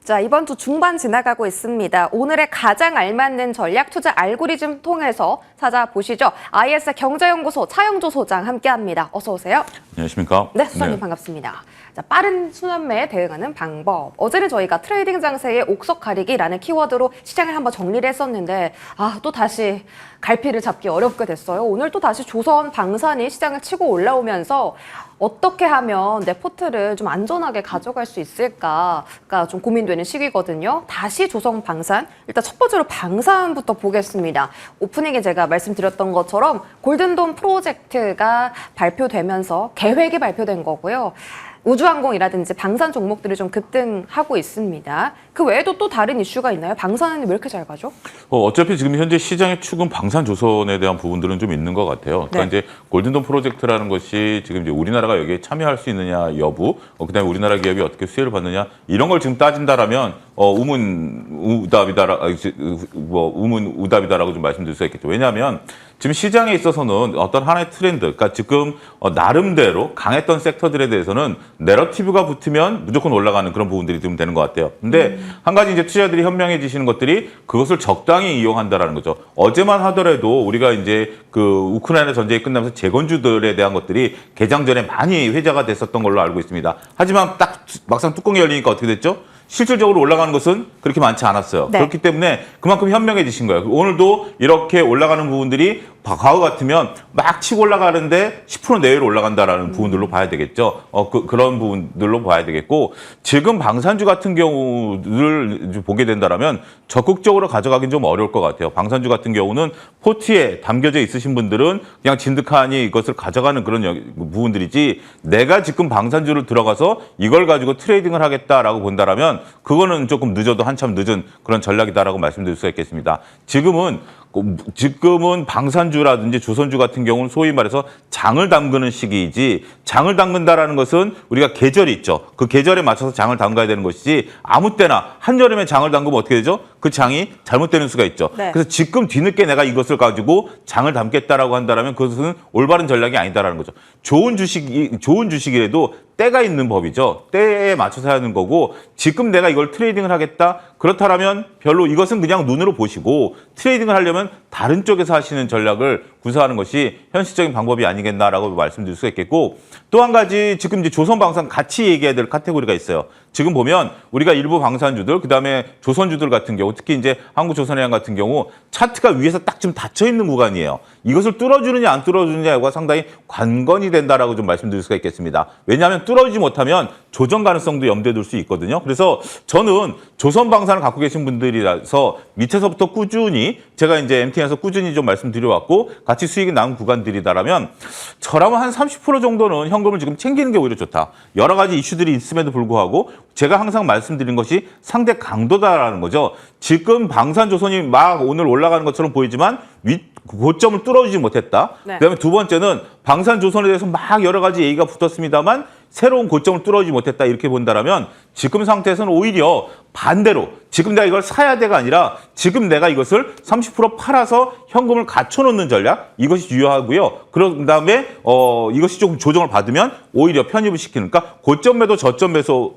자, 이번 주 중반 지나가고 있습니다. 오늘의 가장 알맞는 전략 투자 알고리즘 통해서 찾아보시죠. IS 경제연구소 차영조 소장 함께합니다. 어서 오세요. 안녕하십니까? 네, 소장님 반갑습니다. 자, 빠른 순환매에 대응하는 방법. 어제는 저희가 트레이딩 장세의 옥석 가리기라는 키워드로 시장을 한번 정리를 했었는데 또 다시 갈피를 잡기 어렵게 됐어요. 오늘 또 다시 조선 방산이 시장을 치고 올라오면서 어떻게 하면 내 포트를 좀 안전하게 가져갈 수 있을까가 좀 고민되는 시기거든요. 다시 조선 방산, 일단 첫 번째로 방산부터 보겠습니다. 오프닝에 제가 말씀드렸던 것처럼 골든돔 프로젝트가 발표되면서 계획이 발표된 거고요. 우주항공이라든지 방산 종목들이 좀 급등하고 있습니다. 그 외에도 또 다른 이슈가 있나요? 방산은 왜 이렇게 잘 가죠? 어차피 지금 현재 시장의 축은 방산조선에 대한 부분들은 좀 있는 것 같아요. 그러니까 이제 골든돔 프로젝트라는 것이 지금 이제 우리나라가 여기에 참여할 수 있느냐 여부, 그다음에 우리나라 기업이 어떻게 수혜를 받느냐 이런 걸 지금 따진다라면 우문우답이다라고 좀 말씀드릴 수 있겠죠. 왜냐하면 지금 시장에 있어서는 어떤 하나의 트렌드, 그러니까 지금 나름대로 강했던 섹터들에 대해서는 내러티브가 붙으면 무조건 올라가는 그런 부분들이 좀 되는 것 같아요. 근데 한 가지 이제 투자들이 현명해지시는 것들이 그것을 적당히 이용한다라는 거죠. 어제만 하더라도 우리가 이제 그 우크라이나 전쟁이 끝나면서 재건주들에 대한 것들이 개장 전에 많이 회자가 됐었던 걸로 알고 있습니다. 하지만 딱 막상 뚜껑이 열리니까 어떻게 됐죠? 실질적으로 올라가는 것은 그렇게 많지 않았어요. 네. 그렇기 때문에 그만큼 현명해지신 거예요. 오늘도 이렇게 올라가는 부분들이 과거 같으면 막 치고 올라가는데 10% 내외로 올라간다라는 부분들로 봐야 되겠죠. 그런 부분들로 봐야 되겠고, 지금 방산주 같은 경우를 보게 된다라면 적극적으로 가져가긴 좀 어려울 것 같아요. 방산주 같은 경우는 포트에 담겨져 있으신 분들은 그냥 진득하니 이것을 가져가는 그런 부분들이지, 내가 지금 방산주를 들어가서 이걸 가지고 트레이딩을 하겠다라고 본다라면 그거는 조금 늦어도 한참 늦은 그런 전략이다라고 말씀드릴 수가 있겠습니다. 지금은 방산주라든지 조선주 같은 경우는 소위 말해서 장을 담그는 시기이지, 장을 담근다라는 것은 우리가 계절이 있죠. 그 계절에 맞춰서 장을 담가야 되는 것이지, 아무 때나 한여름에 장을 담그면 어떻게 되죠? 그 장이 잘못되는 수가 있죠. 네. 그래서 지금 뒤늦게 내가 이것을 가지고 장을 담겠다라고 한다면 그것은 올바른 전략이 아니다라는 거죠. 좋은 주식이라도 때가 있는 법이죠. 때에 맞춰서 하는 거고, 지금 내가 이걸 트레이딩을 하겠다? 그렇다면 별로 이것은 그냥 눈으로 보시고 트레이딩을 하려면 다른 쪽에서 하시는 전략을 구사하는 것이 현실적인 방법이 아니겠나라고 말씀드릴 수 있겠고, 또 한 가지 지금 이제 조선방산 같이 얘기해야 될 카테고리가 있어요. 지금 보면 우리가 일부 방산주들, 그다음에 조선주들 같은 경우, 특히 이제 한국조선해양 같은 경우 차트가 위에서 딱 좀 닫혀 있는 구간이에요. 이것을 뚫어주느냐 안 뚫어주느냐가 상당히 관건이 된다라고 좀 말씀드릴 수가 있겠습니다. 왜냐하면 뚫어주지 못하면 조정 가능성도 염두에 둘 수 있거든요. 그래서 저는 조선방산을 갖고 계신 분들이라서 밑에서부터 꾸준히, 제가 이제 MTN에서 꾸준히 좀 말씀드려왔고 같이 수익이 나온 구간들이다라면 저라면 한 30% 정도는 현금을 지금 챙기는 게 오히려 좋다. 여러 가지 이슈들이 있음에도 불구하고 제가 항상 말씀드린 것이 상대 강도다라는 거죠. 지금 방산조선이 막 오늘 올라가는 것처럼 보이지만 고점을 뚫어주지 못했다. 네. 그다음에 두 번째는 방산조선에 대해서 막 여러 가지 얘기가 붙었습니다만 새로운 고점을 뚫어주지 못했다, 이렇게 본다라면 지금 상태에서는 오히려 반대로 지금 내가 이걸 사야 돼가 아니라 지금 내가 이것을 30% 팔아서 현금을 갖춰놓는 전략, 이것이 유효하고요. 그런 다음에 이것이 조금 조정을 받으면 오히려 편입을 시키는, 그러니까 고점 매도 저점 매수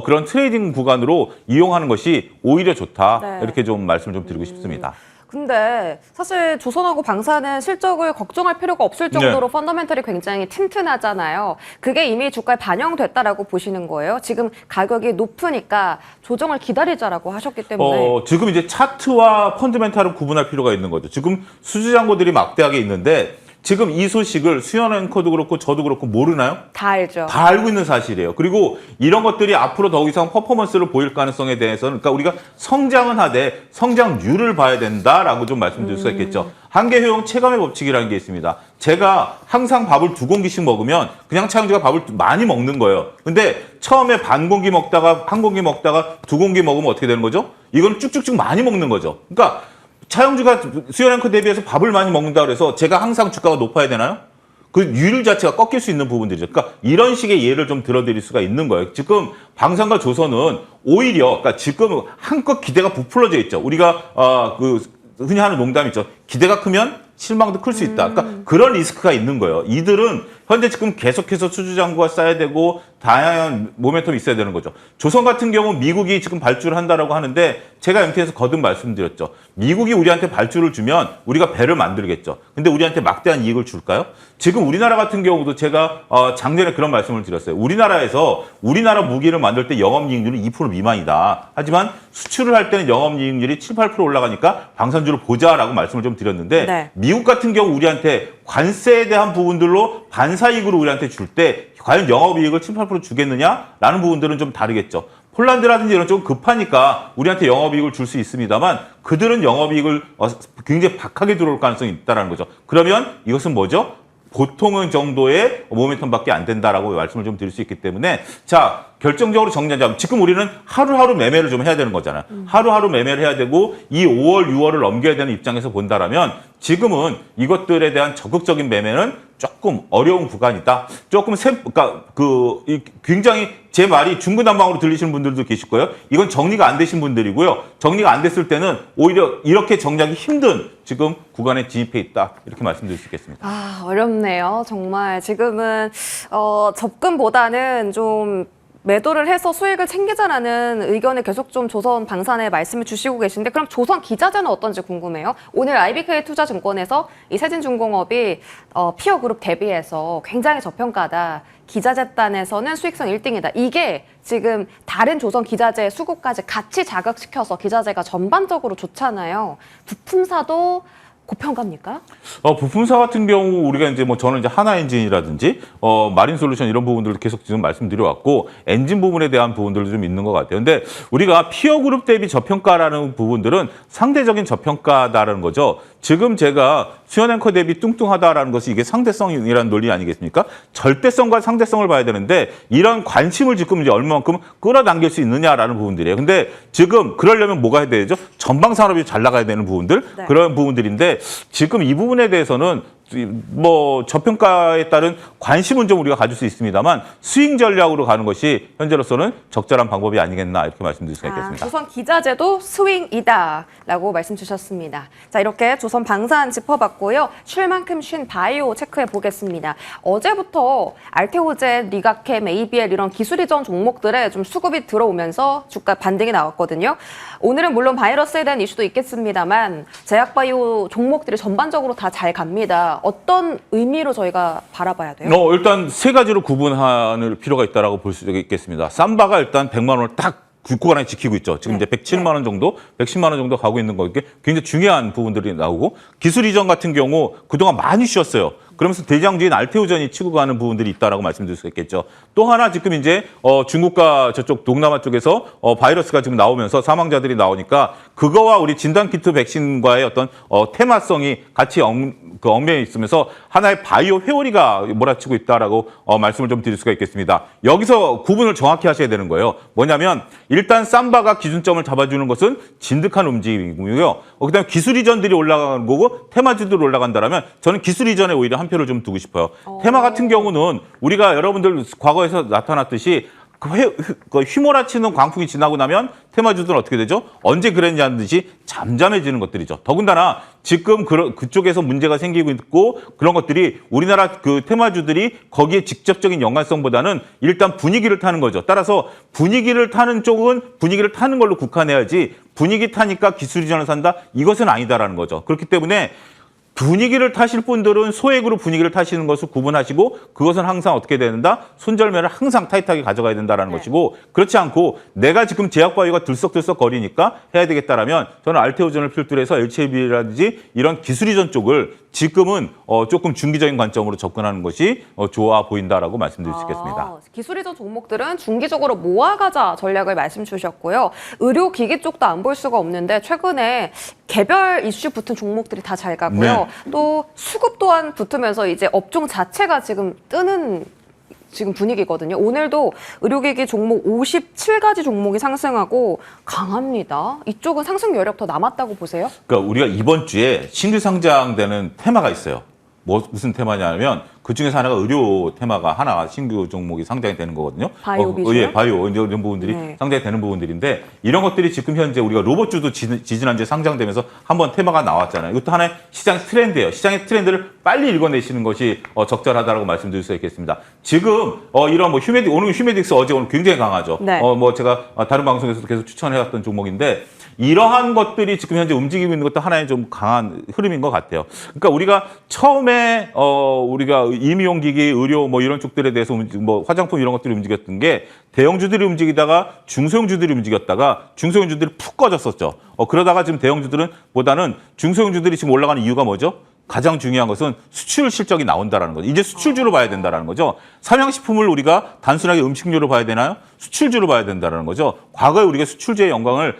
그런 트레이딩 구간으로 이용하는 것이 오히려 좋다. 네. 이렇게 좀 말씀을 좀 드리고 싶습니다. 근데 사실 조선하고 방산은 실적을 걱정할 필요가 없을 정도로 펀더멘털이 굉장히 튼튼하잖아요. 그게 이미 주가에 반영됐다라고 보시는 거예요? 지금 가격이 높으니까 조정을 기다리자라고 하셨기 때문에. 지금 이제 차트와 펀더멘탈을 구분할 필요가 있는 거죠. 지금 수주잔고들이 막대하게 있는데 지금 이 소식을 수연 앵커도 그렇고 저도 그렇고 모르나요? 다 알죠. 다 알고 있는 사실이에요. 그리고 이런 것들이 앞으로 더 이상 퍼포먼스를 보일 가능성에 대해서는, 그러니까 우리가 성장은 하되 성장률을 봐야 된다라고 좀 말씀드릴 수가 있겠죠. 한계효용 체감의 법칙이라는 게 있습니다. 제가 항상 밥을 2공기씩 먹으면 그냥 차영주가 밥을 많이 먹는 거예요. 근데 처음에 반 공기 먹다가 한 공기 먹다가 2공기 먹으면 어떻게 되는 거죠? 이건 쭉쭉쭉 많이 먹는 거죠. 그러니까 차영주가 수연 앵커 대비해서 밥을 많이 먹는다 그래서 제가 항상 주가가 높아야 되나요? 그 율 자체가 꺾일 수 있는 부분들이죠. 그러니까 이런 식의 예를 좀 들어드릴 수가 있는 거예요. 지금 방산과 조선은 오히려, 그러니까 지금 한껏 기대가 부풀어져 있죠. 우리가 흔히 하는 농담이 있죠. 기대가 크면 실망도 클 수 있다. 그러니까 그런 리스크가 있는 거예요. 이들은 현재 지금 계속해서 수주 잔고가 쌓여야 되고 다양한 모멘텀이 있어야 되는 거죠. 조선 같은 경우 미국이 지금 발주를 한다라고 하는데 제가 MT에서 거듭 말씀드렸죠. 미국이 우리한테 발주를 주면 우리가 배를 만들겠죠. 근데 우리한테 막대한 이익을 줄까요? 지금 우리나라 같은 경우도 제가 작년에 그런 말씀을 드렸어요. 우리나라에서 우리나라 무기를 만들 때 영업이익률은 2% 미만이다. 하지만 수출을 할 때는 영업이익률이 7, 8% 올라가니까 방산주를 보자라고 말씀을 좀 드렸는데 네. 미국 같은 경우 우리한테 관세에 대한 부분들로 반사이익으로 우리한테 줄 때 과연 영업이익을 7, 8% 주겠느냐라는 부분들은 좀 다르겠죠. 폴란드라든지 이런 좀 급하니까 우리한테 영업이익을 줄 수 있습니다만 그들은 영업이익을 굉장히 박하게 들어올 가능성이 있다는 거죠. 그러면 이것은 뭐죠? 보통은 정도의 모멘텀밖에 안 된다라고 말씀을 좀 드릴 수 있기 때문에 자 결정적으로 정리하자면 지금 우리는 하루하루 매매를 좀 해야 되는 거잖아요. 하루하루 매매를 해야 되고 이 5월, 6월을 넘겨야 되는 입장에서 본다라면 지금은 이것들에 대한 적극적인 매매는 조금 어려운 구간이다. 조금 그러니까 굉장히 제 말이 중구난방으로 들리시는 분들도 계실 거예요. 이건 정리가 안 되신 분들이고요. 정리가 안 됐을 때는 오히려 이렇게 정리하기 힘든 지금 구간에 진입해 있다. 이렇게 말씀드릴 수 있겠습니다. 아, 어렵네요. 정말 지금은 접근보다는 좀 매도를 해서 수익을 챙기자라는 의견을 계속 좀 조선 방산에 말씀을 주시고 계신데 그럼 조선 기자재는 어떤지 궁금해요. 오늘 IBK 투자증권에서 이 세진중공업이 피어그룹 대비해서 굉장히 저평가다. 기자재단에서는 수익성 1등이다. 이게 지금 다른 조선 기자재 수급까지 같이 자극시켜서 기자재가 전반적으로 좋잖아요. 부품사도 고평가입니까? 부품사 같은 경우 우리가 이제 저는 이제 하나엔진이라든지 마린솔루션 이런 부분들도 계속 지금 말씀드려왔고 엔진 부분에 대한 부분들도 좀 있는 것 같아요. 근데 우리가 피어그룹 대비 저평가라는 부분들은 상대적인 저평가다라는 거죠. 지금 제가 수연앵커 대비 뚱뚱하다라는 것이 이게 상대성이라는 논리 아니겠습니까? 절대성과 상대성을 봐야 되는데 이런 관심을 지금 이제 얼마만큼 끌어당길 수 있느냐라는 부분들이에요. 근데 지금 그러려면 뭐가 해야 되죠? 전방 산업이 잘 나가야 되는 부분들 네. 그런 부분들인데 지금 이 부분에 대해서는 저평가에 따른 관심은 좀 우리가 가질 수 있습니다만 수익 전략으로 가는 것이 현재로서는 적절한 방법이 아니겠나 이렇게 말씀드릴 수가 있겠습니다. 조선 기자재도 스윙이다라고 말씀 주셨습니다. 자, 이렇게 조선 방산 짚어봤고요. 쉴 만큼 쉰 바이오 체크해 보겠습니다. 어제부터 알테오젠, 리가켐, ABL 이런 기술 이전 종목들에 좀 수급이 들어오면서 주가 반등이 나왔거든요. 오늘은 물론 바이러스에 대한 이슈도 있겠습니다만 제약바이오 종목들이 전반적으로 다 잘 갑니다. 어떤 의미로 저희가 바라봐야 돼요? 일단 세 가지로 구분할 필요가 있다라고 볼 수 있겠습니다. 삼바가 일단 100만 원을 딱 구간에 지키고 있죠. 지금 이제 107만 원 정도, 110만 원 정도 가고 있는 거 이게 굉장히 중요한 부분들이 나오고 기술 이전 같은 경우 그동안 많이 쉬었어요. 그러면서 대장주인 알테오전이 치고 가는 부분들이 있다라고 말씀드릴 수 있겠죠. 또 하나 지금 이제 중국과 저쪽 동남아 쪽에서 바이러스가 지금 나오면서 사망자들이 나오니까 그거와 우리 진단키트 백신과의 어떤 테마성이 같이 얽매여 있으면서 하나의 바이오 회오리가 몰아치고 있다라고 말씀을 좀 드릴 수가 있겠습니다. 여기서 구분을 정확히 하셔야 되는 거예요. 뭐냐면 일단 삼바가 기준점을 잡아주는 것은 진득한 움직임이고요. 그다음에 기술 이전들이 올라가는 거고 테마주들이 올라간다라면 저는 기술 이전에 오히려 한 표를 좀 두고 싶어요. 테마 같은 경우는 우리가 여러분들 과거에서 나타났듯이 휘몰아치는 광풍이 지나고 나면 테마주들은 어떻게 되죠? 언제 그랬냐는 듯이 잠잠해지는 것들이죠. 더군다나 지금 그쪽에서 문제가 생기고 있고 그런 것들이 우리나라 그 테마주들이 거기에 직접적인 연관성보다는 일단 분위기를 타는 거죠. 따라서 분위기를 타는 쪽은 분위기를 타는 걸로 국한해야지 분위기 타니까 기술 이전을 산다? 이것은 아니다라는 거죠. 그렇기 때문에 분위기를 타실 분들은 소액으로 분위기를 타시는 것을 구분하시고 그것은 항상 어떻게 된다? 손절매를 항상 타이트하게 가져가야 된다는 것이고 그렇지 않고 내가 지금 제약바이오가 들썩들썩 거리니까 해야 되겠다라면 저는 알테오전을 필두로 해서 HLB라든지 이런 기술 이전 쪽을 지금은 조금 중기적인 관점으로 접근하는 것이 좋아 보인다라고 말씀드릴 수 있겠습니다. 기술 이전 종목들은 중기적으로 모아가자 전략을 말씀 주셨고요. 의료기기 쪽도 안 볼 수가 없는데 최근에 개별 이슈 붙은 종목들이 다 잘 가고요. 네. 또 수급 또한 붙으면서 이제 업종 자체가 지금 뜨는 지금 분위기거든요. 오늘도 의료기기 종목 57가지 종목이 상승하고 강합니다. 이쪽은 상승 여력 더 남았다고 보세요? 그러니까 우리가 이번 주에 신규 상장되는 테마가 있어요. 무슨 테마냐면 그 중에서 하나가 의료 테마가 하나 신규 종목이 상장이 되는 거거든요. 바이오 비주얼? 예, 바이오 이런 부분들이 네. 상장이 되는 부분들인데 이런 것들이 지금 현재 우리가 로봇주도 지지난주에 상장되면서 한번 테마가 나왔잖아요. 이것도 하나의 시장 트렌드예요. 시장의 트렌드를 빨리 읽어내시는 것이 적절하다고 말씀드릴 수 있겠습니다. 지금 이런 뭐 오늘 휴메딕스 어제 오늘 굉장히 강하죠. 네. 뭐 제가 다른 방송에서도 계속 추천해왔던 종목인데 이러한 것들이 지금 현재 움직이고 있는 것도 하나의 좀 강한 흐름인 것 같아요. 그러니까 우리가 처음에 우리가 임용기기, 의료 뭐 이런 쪽들에 대해서 뭐 화장품 이런 것들이 움직였던 게 대형주들이 움직이다가 중소형주들이 움직였다가 중소형주들이 푹 꺼졌었죠. 그러다가 지금 대형주들은 보다는 중소형주들이 지금 올라가는 이유가 뭐죠? 가장 중요한 것은 수출 실적이 나온다라는 거죠. 이제 수출주로 봐야 된다라는 거죠. 삼양식품을 우리가 단순하게 음식료로 봐야 되나요? 수출주로 봐야 된다라는 거죠. 과거에 우리가 수출주의 영광을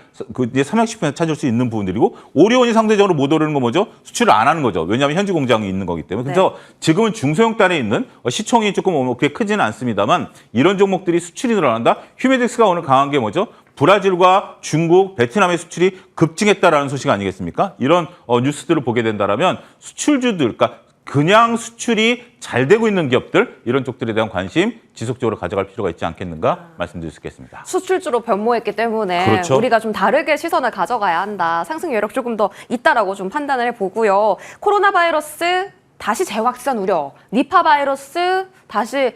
이제 삼양식품에서 찾을 수 있는 부분들이고 오리온이 상대적으로 못 오르는 건 뭐죠? 수출을 안 하는 거죠. 왜냐하면 현지 공장이 있는 거기 때문에. 그래서 지금은 중소형 단에 있는 시총이 조금 그렇게 크지는 않습니다만 이런 종목들이 수출이 늘어난다. 휴메딕스가 오늘 강한 게 뭐죠? 브라질과 중국, 베트남의 수출이 급증했다라는 소식 아니겠습니까? 이런 뉴스들을 보게 된다면 수출주들, 그러니까 그냥 수출이 잘 되고 있는 기업들 이런 쪽들에 대한 관심 지속적으로 가져갈 필요가 있지 않겠는가 말씀드릴 수 있겠습니다. 수출주로 변모했기 때문에 그렇죠. 우리가 좀 다르게 시선을 가져가야 한다. 상승 여력 조금 더 있다라고 좀 판단을 해보고요. 코로나 바이러스 다시 재확산 우려, 니파 바이러스 다시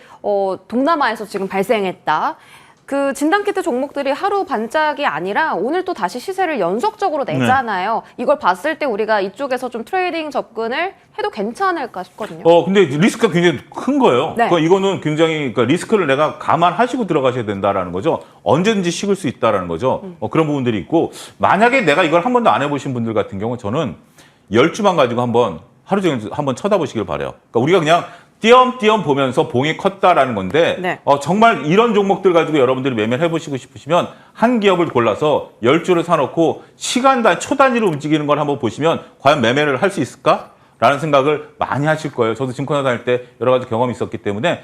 동남아에서 지금 발생했다. 그 진단키트 종목들이 하루 반짝이 아니라 오늘 또 다시 시세를 연속적으로 내잖아요. 이걸 봤을 때 우리가 이쪽에서 좀 트레이딩 접근을 해도 괜찮을까 싶거든요. 근데 리스크가 굉장히 큰 거예요. 네. 그러니까 이거는 굉장히 그러니까 리스크를 내가 감안하시고 들어가셔야 된다라는 거죠. 언제든지 식을 수 있다라는 거죠. 그런 부분들이 있고 만약에 내가 이걸 한 번도 안 해보신 분들 같은 경우 저는 10주만 가지고 한번 하루 종일 한번 쳐다보시길 바래요. 그러니까 우리가 그냥 띄엄띄엄 보면서 봉이 컸다라는 건데 네. 정말 이런 종목들 가지고 여러분들이 매매를 해보시고 싶으시면 한 기업을 골라서 10주를 사놓고 초 단위로 움직이는 걸 한번 보시면 과연 매매를 할 수 있을까? 라는 생각을 많이 하실 거예요. 저도 증권사 다닐 때 여러 가지 경험이 있었기 때문에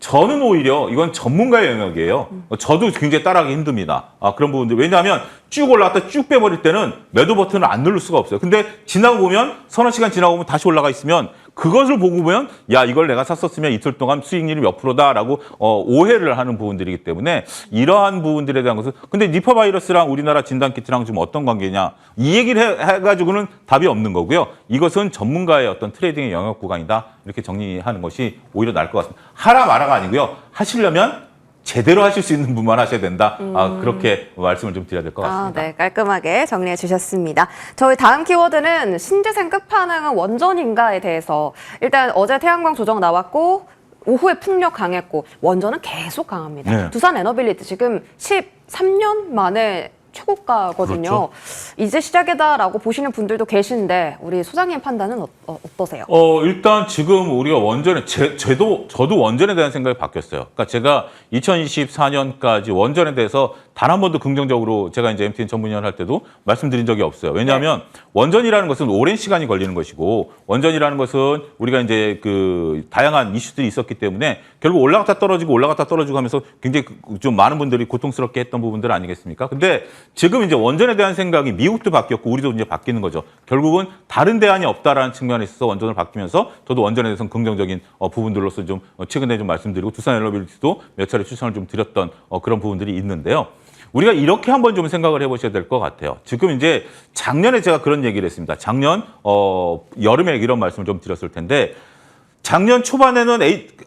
저는 오히려 이건 전문가의 영역이에요. 저도 굉장히 따라하기 힘듭니다. 그런 부분들. 왜냐하면 쭉 올라갔다 쭉 빼버릴 때는 매도 버튼을 안 누를 수가 없어요. 근데 지나고 보면 서너 시간 지나고 보면 다시 올라가 있으면 그것을 보고 보면 야 이걸 내가 샀었으면 이틀 동안 수익률이 몇 프로다라고 오해를 하는 부분들이기 때문에 이러한 부분들에 대한 것은 근데 니파 바이러스랑 우리나라 진단키트랑 좀 어떤 관계냐 이 얘기를 해가지고는 답이 없는 거고요. 이것은 전문가의 어떤 트레이딩의 영역 구간이다 이렇게 정리하는 것이 오히려 나을 것 같습니다. 하라 마라가 아니고요. 하시려면 제대로 하실 수 있는 분만 하셔야 된다. 그렇게 말씀을 좀 드려야 될 것 같습니다. 네, 깔끔하게 정리해 주셨습니다. 저희 다음 키워드는 신재생 끝판왕은 원전인가에 대해서 일단 어제 태양광 조정 나왔고 오후에 풍력 강했고 원전은 계속 강합니다. 네. 두산 에너빌리티 지금 13년 만에 최고가거든요. 그렇죠. 이제 시작이다라고 보시는 분들도 계신데 우리 소장님 판단은 어떠세요? 일단 지금 우리가 원전에 저도 원전에 대한 생각이 바뀌었어요. 그러니까 제가 2024년까지 원전에 대해서 단 한 번도 긍정적으로 제가 이제 MTN 전문위원 할 때도 말씀드린 적이 없어요. 왜냐하면 원전이라는 것은 오랜 시간이 걸리는 것이고 원전이라는 것은 우리가 이제 그 다양한 이슈들이 있었기 때문에 결국 올라갔다 떨어지고 하면서 굉장히 좀 많은 분들이 고통스럽게 했던 부분들 아니겠습니까? 근데 지금 이제 원전에 대한 생각이 미국도 바뀌었고 우리도 이제 바뀌는 거죠. 결국은 다른 대안이 없다라는 측면에 있어서 원전을 바뀌면서 저도 원전에 대해서는 긍정적인 부분들로서 좀 최근에 좀 말씀드리고 두산 에너빌리티도 몇 차례 추천을 좀 드렸던 그런 부분들이 있는데요. 우리가 이렇게 한번 좀 생각을 해보셔야 될 것 같아요. 지금 이제 작년에 제가 그런 얘기를 했습니다. 작년 여름에 이런 말씀을 좀 드렸을 텐데 작년 초반에는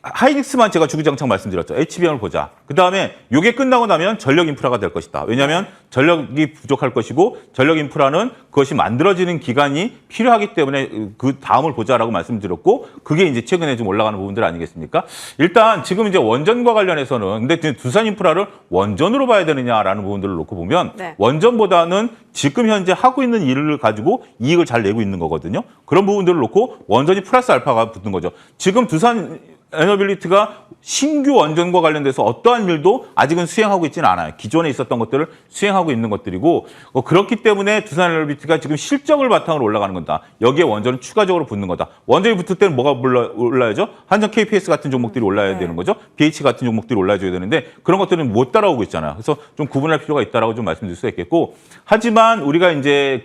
하이닉스만 제가 주구장창 말씀드렸죠. HBM을 보자. 그다음에 이게 끝나고 나면 전력 인프라가 될 것이다. 왜냐하면 전력이 부족할 것이고 전력 인프라는 그것이 만들어지는 기간이 필요하기 때문에 그 다음을 보자라고 말씀드렸고 그게 이제 최근에 좀 올라가는 부분들 아니겠습니까? 일단 지금 이제 원전과 관련해서는 근데 두산 인프라를 원전으로 봐야 되느냐라는 부분들을 놓고 보면 네. 원전보다는 지금 현재 하고 있는 일을 가지고 이익을 잘 내고 있는 거거든요. 그런 부분들을 놓고 원전이 플러스 알파가 붙는 거죠. 지금 두산 에너빌리티가 신규 원전과 관련돼서 어떠한 일도 아직은 수행하고 있지는 않아요. 기존에 있었던 것들을 수행하고 있는 것들이고 그렇기 때문에 두산 에너빌리티가 지금 실적을 바탕으로 올라가는 거다. 여기에 원전은 추가적으로 붙는 거다. 원전이 붙을 때는 뭐가 올라야죠? 한전 KPS 같은 종목들이 올라야 되는 거죠. BH 같은 종목들이 올라줘야 되는데 그런 것들은 못 따라오고 있잖아요. 그래서 좀 구분할 필요가 있다라고 좀 말씀드릴 수 있겠고 하지만 우리가 이제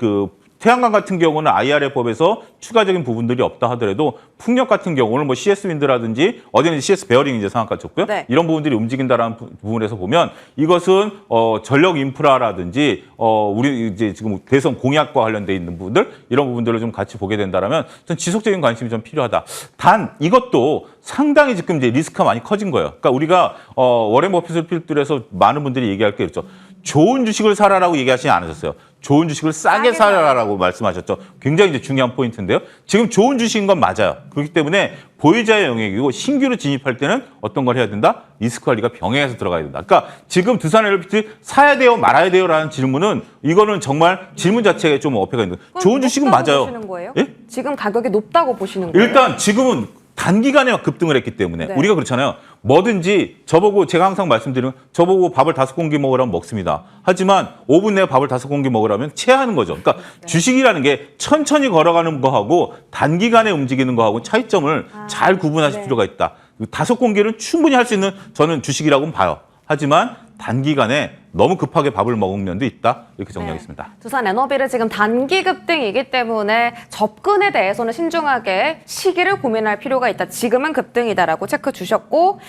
태양광 같은 경우는 IRA 법에서 추가적인 부분들이 없다 하더라도 풍력 같은 경우 오늘 뭐 CS 윈드라든지 어제는 CS 베어링 이제 상한가 쳤고요. 네. 이런 부분들이 움직인다라는 부분에서 보면 이것은 전력 인프라라든지 우리 이제 지금 대선 공약과 관련돼 있는 부분들 이런 부분들을 좀 같이 보게 된다라면 전 지속적인 관심이 좀 필요하다. 단 이것도 상당히 지금 이제 리스크가 많이 커진 거예요. 그러니까 우리가 워렌 버핏을 필두로 해서 많은 분들이 얘기할 게 그렇죠. 좋은 주식을 사라라고 얘기하시지 않으셨어요. 좋은 주식을 싸게 사라라고 말씀하셨죠. 굉장히 이제 중요한 포인트인데요. 지금 좋은 주식인 건 맞아요. 그렇기 때문에 보유자의 영역이고 신규로 진입할 때는 어떤 걸 해야 된다? 리스크 관리가 병행해서 들어가야 된다. 그러니까 지금 두산 엘리베이터 사야 돼요, 말아야 돼요라는 질문은 이거는 정말 질문 자체에 좀 어폐가 있는 거예요. 좋은 주식은 맞아요. 보시는 거예요? 예? 지금 가격이 높다고 보시는 거예요? 일단 지금은 단기간에 급등을 했기 때문에 네. 우리가 그렇잖아요. 뭐든지 저보고 제가 항상 말씀드리면 저보고 밥을 5공기 먹으라면 먹습니다. 하지만 5분 내에 밥을 5공기 먹으라면 체하는 거죠. 그러니까 주식이라는 게 천천히 걸어가는 거하고 단기간에 움직이는 거하고 차이점을 잘 구분하실 네. 필요가 있다. 5공기는 충분히 할 수 있는 저는 주식이라고는 봐요. 하지만 단기간에 너무 급하게 밥을 먹은 면도 있다. 이렇게 정리하겠습니다. 네. 두산 에너비를 지금 단기 급등이기 때문에 접근에 대해서는 신중하게 시기를 고민할 필요가 있다. 지금은 급등이다라고 체크 주셨고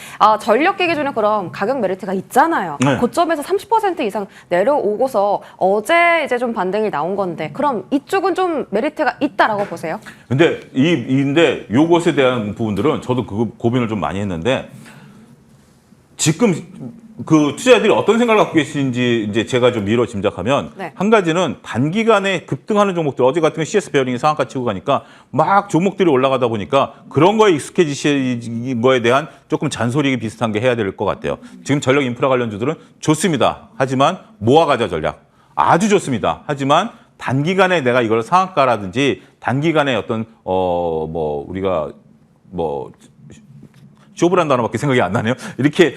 전력기 기준에 그럼 가격 메리트가 있잖아요. 네. 고점에서 30% 이상 내려오고서 어제 이제 좀 반등이 나온 건데 그럼 이쪽은 좀 메리트가 있다라고 보세요? 근데 근데 요것에 대한 부분들은 저도 그 고민을 좀 많이 했는데 지금 그 투자자들이 어떤 생각을 갖고 계시는지 이제 제가 좀 미뤄 짐작하면 네. 한 가지는 단기간에 급등하는 종목들 어제 같은 경우 CS 베어링이 상한가 치고 가니까 막 종목들이 올라가다 보니까 그런 거에 익숙해지신 거에 대한 조금 잔소리 비슷한 게 해야 될 것 같아요. 지금 전력 인프라 관련주들은 좋습니다. 하지만 모아가자 전략 아주 좋습니다. 하지만 단기간에 내가 이걸 상한가라든지 단기간에 어떤 뭐 우리가 뭐 쇼브란 단어밖에 생각이 안 나네요. 이렇게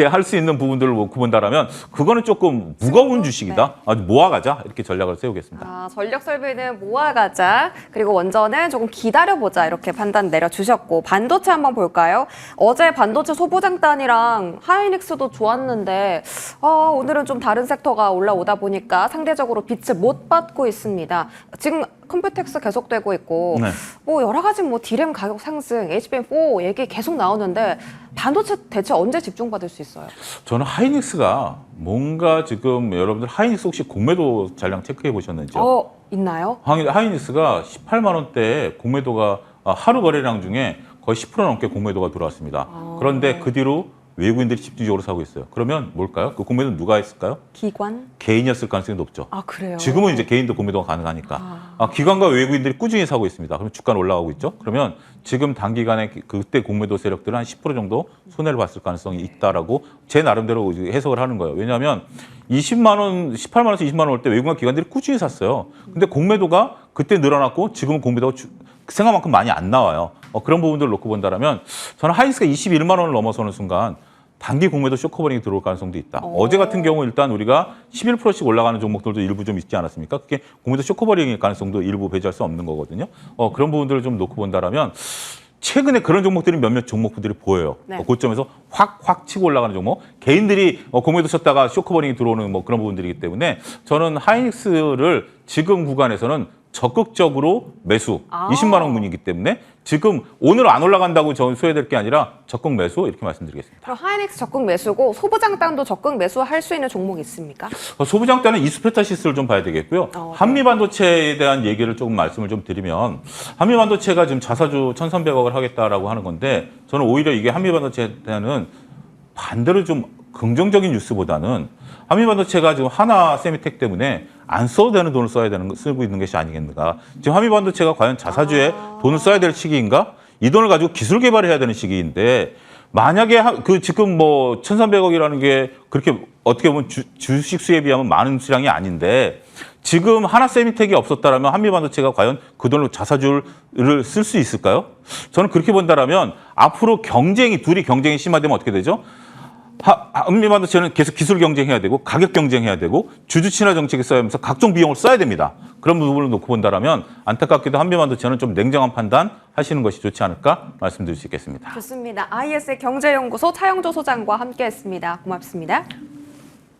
할 수 있는 부분들을 놓고 본다라면 그거는 조금 무거운 주식이다. 아주 모아가자 이렇게 전략을 세우겠습니다. 전력 설비는 모아가자. 그리고 원전은 조금 기다려보자. 이렇게 판단 내려주셨고 반도체 한번 볼까요? 어제 반도체 소부장단이랑 하이닉스도 좋았는데 오늘은 좀 다른 섹터가 올라오다 보니까 상대적으로 빛을 못 받고 있습니다. 지금 컴퓨텍스 계속되고 있고 네. 뭐 여러 가지 뭐 디램 가격 상승, HBM4 얘기 계속 나오는데 반도체 대체 언제 집중받을 수 있어요? 저는 하이닉스가 뭔가 지금 여러분들 하이닉스 혹시 공매도 잔량 체크해 보셨는지요? 있나요? 하이닉스가 18만 원대에 공매도가 하루 거래량 중에 거의 10% 넘게 공매도가 들어왔습니다. 그런데 그 뒤로 외국인들이 집중적으로 사고 있어요. 그러면 뭘까요? 그 공매도는 누가 했을까요? 기관? 개인이었을 가능성이 높죠. 그래요? 지금은 이제 개인도 공매도가 가능하니까. 기관과 외국인들이 꾸준히 사고 있습니다. 그러면 주가는 올라가고 있죠. 그러면 지금 단기간에 그때 공매도 세력들은 한 10% 정도 손해를 봤을 가능성이 있다라고 제 나름대로 해석을 하는 거예요. 왜냐하면 20만 원, 18만 원에서 20만 원 올 때 외국인 기관들이 꾸준히 샀어요. 근데 공매도가 그때 늘어났고 지금은 공매도가 생각만큼 많이 안 나와요. 그런 부분들을 놓고 본다면 저는 하이닉스가 21만 원을 넘어서는 순간 단기 공매도 쇼커버링이 들어올 가능성도 있다. 어제 같은 경우 일단 우리가 11%씩 올라가는 종목들도 일부 좀 있지 않았습니까? 그게 공매도 쇼커버링일 가능성도 일부 배제할 수 없는 거거든요. 그런 부분들을 좀 놓고 본다면 최근에 그런 종목들이 몇몇 종목들이 보여요. 네. 고점에서 확 치고 올라가는 종목. 개인들이 공매도 쳤다가 쇼커버링이 들어오는 뭐 그런 부분들이기 때문에 저는 하이닉스를 지금 구간에서는 적극적으로 매수 20만 원군이기 때문에 지금 오늘 안 올라간다고 저는 소외될 게 아니라 적극 매수 이렇게 말씀드리겠습니다. 그럼 하이닉스 적극 매수고 소부장단도 적극 매수할 수 있는 종목 있습니까? 소부장단은 이수페타시스를 좀 봐야 되겠고요. 네. 한미반도체에 대한 얘기를 조금 말씀을 좀 드리면 한미반도체가 지금 자사주 1,300억을 하겠다라고 하는 건데 저는 오히려 이게 한미반도체에 대한 반대로 좀 긍정적인 뉴스보다는 한미반도체가 지금 하나 세미텍 때문에 안 써도 되는 돈을 쓰고 있는 것이 아니겠는가. 지금 한미반도체가 과연 자사주에 돈을 써야 될 시기인가? 이 돈을 가지고 기술 개발을 해야 되는 시기인데 만약에 지금 뭐 1,300억이라는 게 그렇게 어떻게 보면 주식 수에 비하면 많은 수량이 아닌데 지금 하나 세미텍이 없었다라면 한미반도체가 과연 그 돈으로 자사주를 쓸 수 있을까요? 저는 그렇게 본다라면 앞으로 둘이 경쟁이 심화되면 어떻게 되죠? 한미반도체는 계속 기술 경쟁해야 되고 가격 경쟁해야 되고 주주 친화 정책에 써야 하면서 각종 비용을 써야 됩니다. 그런 부분을 놓고 본다라면 안타깝게도 한미반도체는 좀 냉정한 판단 하시는 것이 좋지 않을까 말씀드릴 수 있겠습니다. 좋습니다. IS의 경제연구소 차영조 소장과 함께했습니다. 고맙습니다.